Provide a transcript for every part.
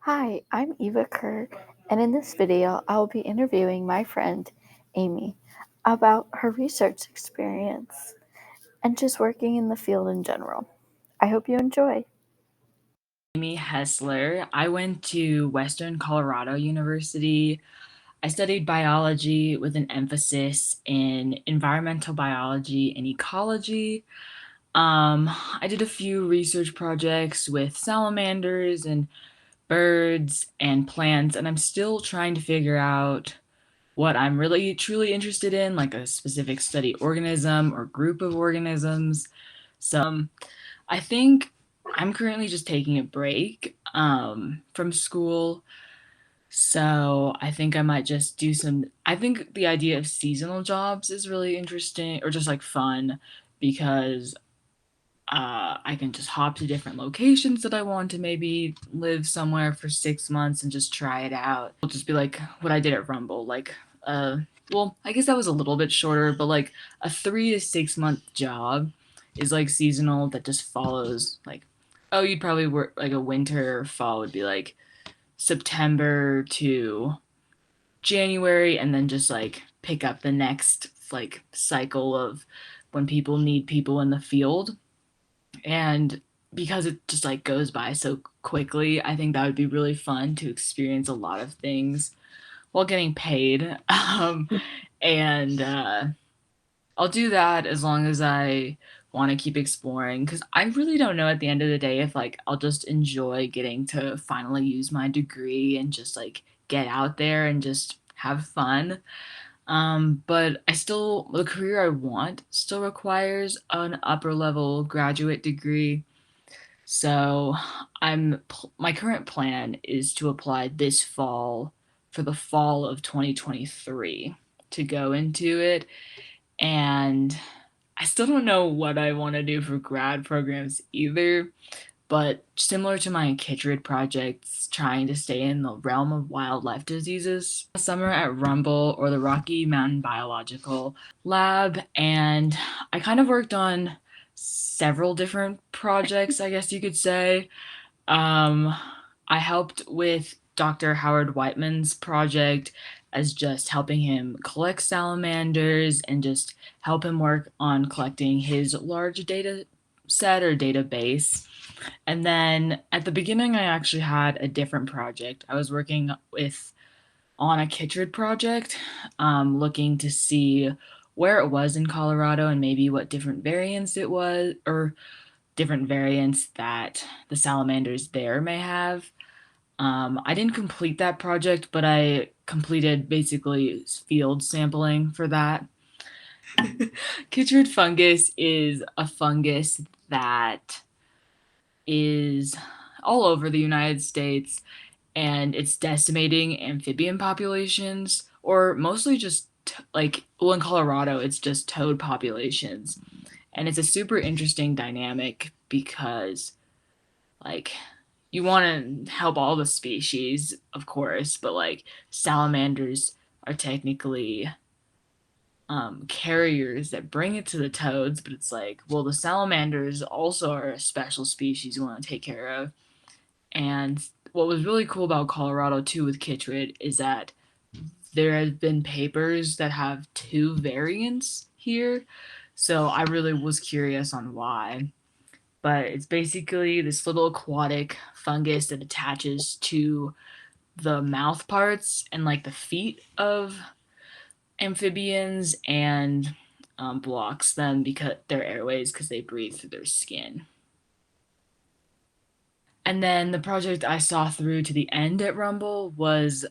Hi, I'm Eva Kerr, and in this video, I'll be interviewing my friend, Amy, about her research experience and just working in the field in general. I hope you enjoy. Amy Hessler. I went to Western Colorado University. I studied biology with an emphasis in environmental biology and ecology. I did a few research projects with salamanders and birds and plants, and I'm still trying to figure out what I'm really truly interested in, like a specific study organism or group of organisms. I think I'm currently just taking a break from school. So I think I might just do some. I think the idea of seasonal jobs is really interesting or just like fun because I can just hop to different locations that I want to maybe live somewhere for 6 months and just try it out. It'll just be like what I did at Rumble. Well, I guess that was a little bit shorter, but like a 3 to 6 month job is like seasonal that just follows like, oh, you'd probably work like a winter or fall would be like September to January and then just like pick up the next like cycle of when people need people in the field. And because it just like goes by so quickly, I think that would be really fun to experience a lot of things while getting paid. And I'll do that as long as I want to keep exploring because I really don't know at the end of the day if like I'll just enjoy getting to finally use my degree and just like get out there and just have fun. But the career I want still requires an upper level graduate degree. So my current plan is to apply this fall for the fall of 2023 to go into it. And I still don't know what I want to do for grad programs either, but similar to my Kindred projects, trying to stay in the realm of wildlife diseases. Summer at Rumble or the Rocky Mountain Biological Lab, and I kind of worked on several different projects, I guess you could say. Um, I helped with Dr. Howard Whiteman's project as just helping him collect salamanders and just help him work on collecting his large data set or database. And then at the beginning, I actually had a different project. I was working with on a Kindred project, looking to see where it was in Colorado and maybe what different variants it was, or different variants that the salamanders there may have. I didn't complete that project, but I completed basically field sampling for that. Chytrid fungus is a fungus that is all over the United States and it's decimating amphibian populations, or mostly just in Colorado, it's just toad populations. And it's a super interesting dynamic because, like, you want to help all the species, of course, but like salamanders are technically carriers that bring it to the toads, but it's like, well, the salamanders also are a special species you want to take care of. And what was really cool about Colorado too with Chytrid is that there have been papers that have two variants here. So I really was curious on why. But it's basically this little aquatic fungus that attaches to the mouth parts and like the feet of amphibians and blocks them because their airways because they breathe through their skin. And then the project I saw through to the end at Rumble was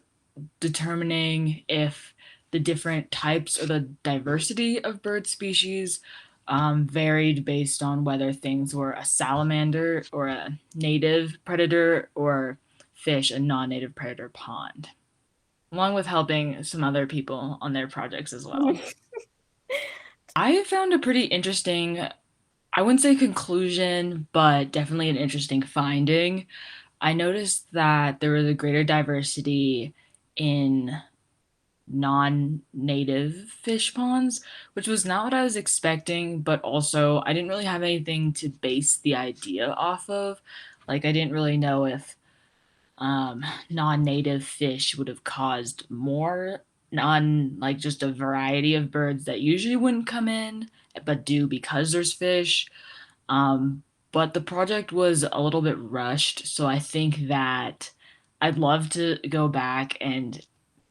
determining if the different types or the diversity of bird species varied based on whether things were a salamander or a native predator or fish a non-native predator pond, along with helping some other people on their projects as well. I found a pretty interesting, I wouldn't say conclusion, but definitely an interesting finding. I noticed that there was a greater diversity in non-native fish ponds, which was not what I was expecting, but also I didn't really have anything to base the idea off of. Like I didn't really know if non-native fish would have caused more non like just a variety of birds that usually wouldn't come in but do because there's fish. Um, but the project was a little bit rushed, so I think that I'd love to go back and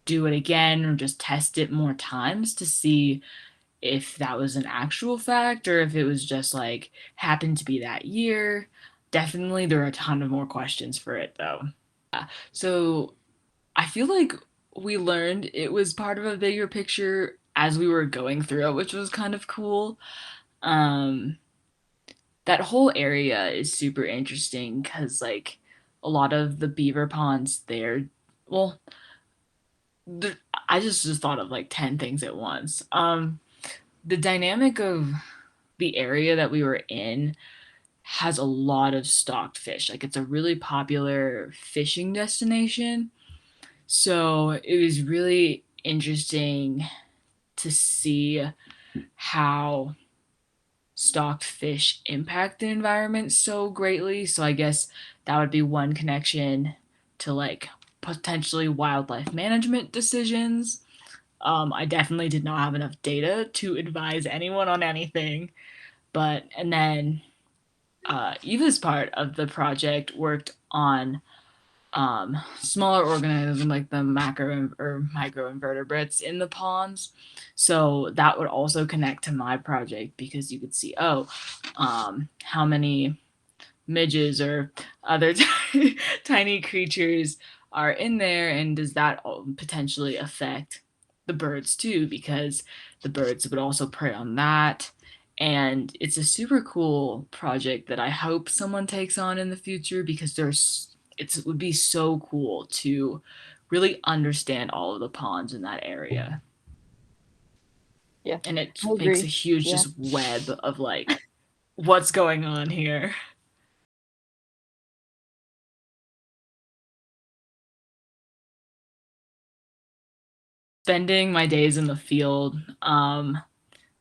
do it again or just test it more times to see if that was an actual fact or if it was just like happened to be that year. Definitely there are a ton of more questions for it though. So I feel like we learned it was part of a bigger picture as we were going through it, which was kind of cool. Um, that whole area is super interesting because like a lot of the beaver ponds there, well, the, I just thought of like 10 things at once. The dynamic of the area that we were in has a lot of stocked fish. Like it's a really popular fishing destination. So it was really interesting to see how stocked fish impact the environment so greatly. So I guess that would be one connection to like potentially wildlife management decisions. I definitely did not have enough data to advise anyone on anything, but and then Eva's part of the project worked on smaller organisms like the macro or microinvertebrates in the ponds. So that would also connect to my project because you could see, how many midges or other tiny creatures are in there, and does that potentially affect the birds too? Because the birds would also prey on that. And it's a super cool project that I hope someone takes on in the future because it would be so cool to really understand all of the ponds in that area. Yeah, And it I makes a agree. huge Yeah. just web of like what's going on here. Spending my days in the field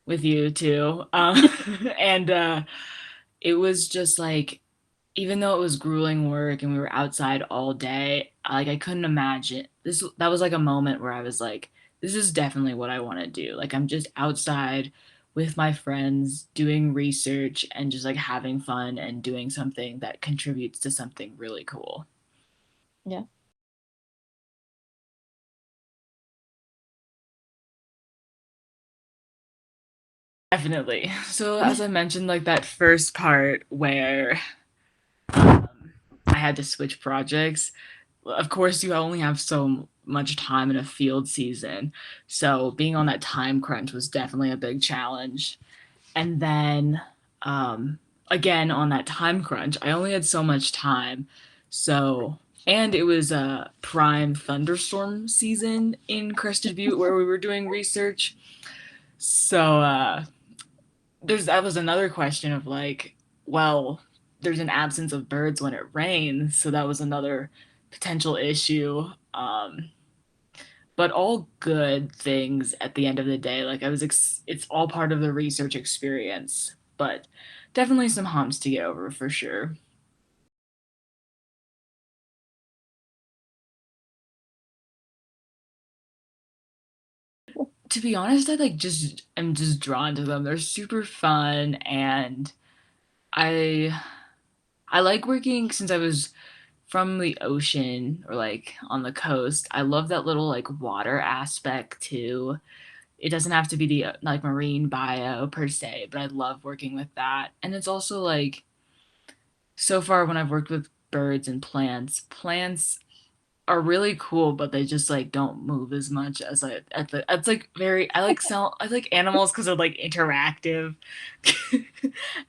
with you too. And it was just like even though it was grueling work and we were outside all day, like I couldn't imagine this. That was like a moment where I was like, this is definitely what I want to do. Like I'm just outside with my friends doing research and just like having fun and doing something that contributes to something really cool. Yeah. Definitely. So as I mentioned, like that first part where um, I had to switch projects, of course you only have so much time in a field season, so being on that time crunch was definitely a big challenge. And then um, again on that time crunch I only had so much time, so and it was a prime thunderstorm season in Crested Butte where we were doing research. So there's that was another question of like, well, there's an absence of birds when it rains, so that was another potential issue. But all good things at the end of the day. Like it's all part of the research experience, but definitely some humps to get over for sure. To be honest, I like just am just drawn to them. They're super fun, and I I like working since I was from the ocean or like on the coast. I love that little like water aspect too. It doesn't have to be the like marine bio per se, but I love working with that. And it's also like so far when I've worked with birds and plants are really cool, but they just like don't move as much as I at the it's like very I like animals because they're like interactive.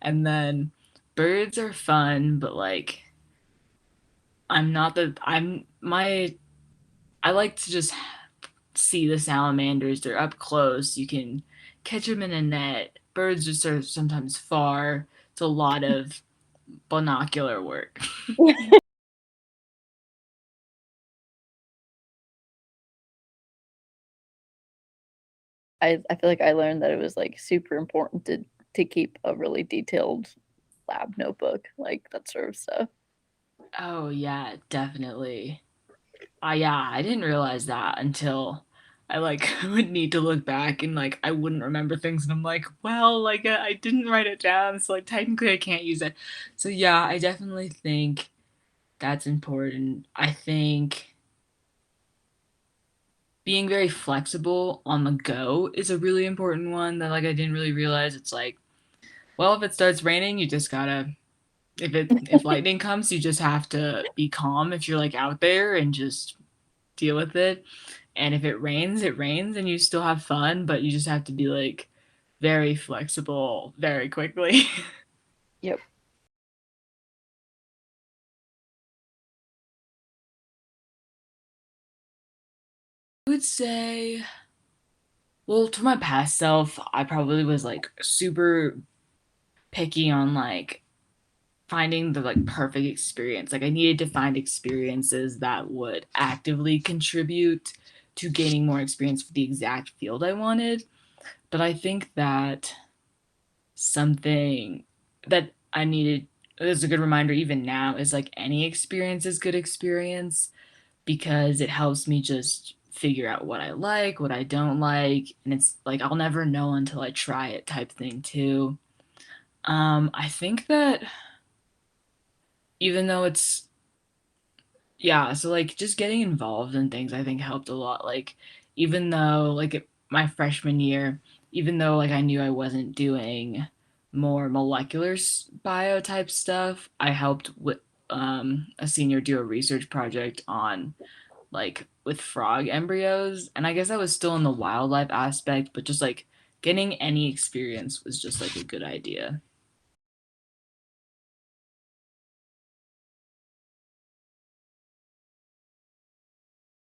And then birds are fun, but like I'm not the I'm my I like to just see the salamanders. They're up close. You can catch them in a net. Birds just are sometimes far. It's a lot of binocular work. I feel like I learned that it was like super important to keep a really detailed lab notebook, like that sort of stuff. Oh yeah, definitely. Yeah, I didn't realize that until I like would need to look back and like I wouldn't remember things and I'm like, well, like I didn't write it down, so like technically I can't use it. So yeah, I definitely think that's important. I think being very flexible on the go is a really important one that like I didn't really realize. It's like, well, if it starts raining, you just gotta if lightning comes, you just have to be calm if you're like out there and just deal with it. And if it rains and you still have fun, but you just have to be like very flexible very quickly. Yep. I would say, well, to my past self, I probably was like super picky on like finding the like perfect experience. Like I needed to find experiences that would actively contribute to gaining more experience for the exact field I wanted. But I think that something that I needed is a good reminder even now is like any experience is good experience because it helps me just figure out what I like, what I don't like, and it's like I'll never know until I try it type thing too. I think that even though it's yeah, so like just getting involved in things I think helped a lot. Like even though my freshman year, even though like I knew I wasn't doing more molecular bio type stuff, I helped with a senior do a research project on like with frog embryos, and I guess I was still in the wildlife aspect, but just like getting any experience was just like a good idea.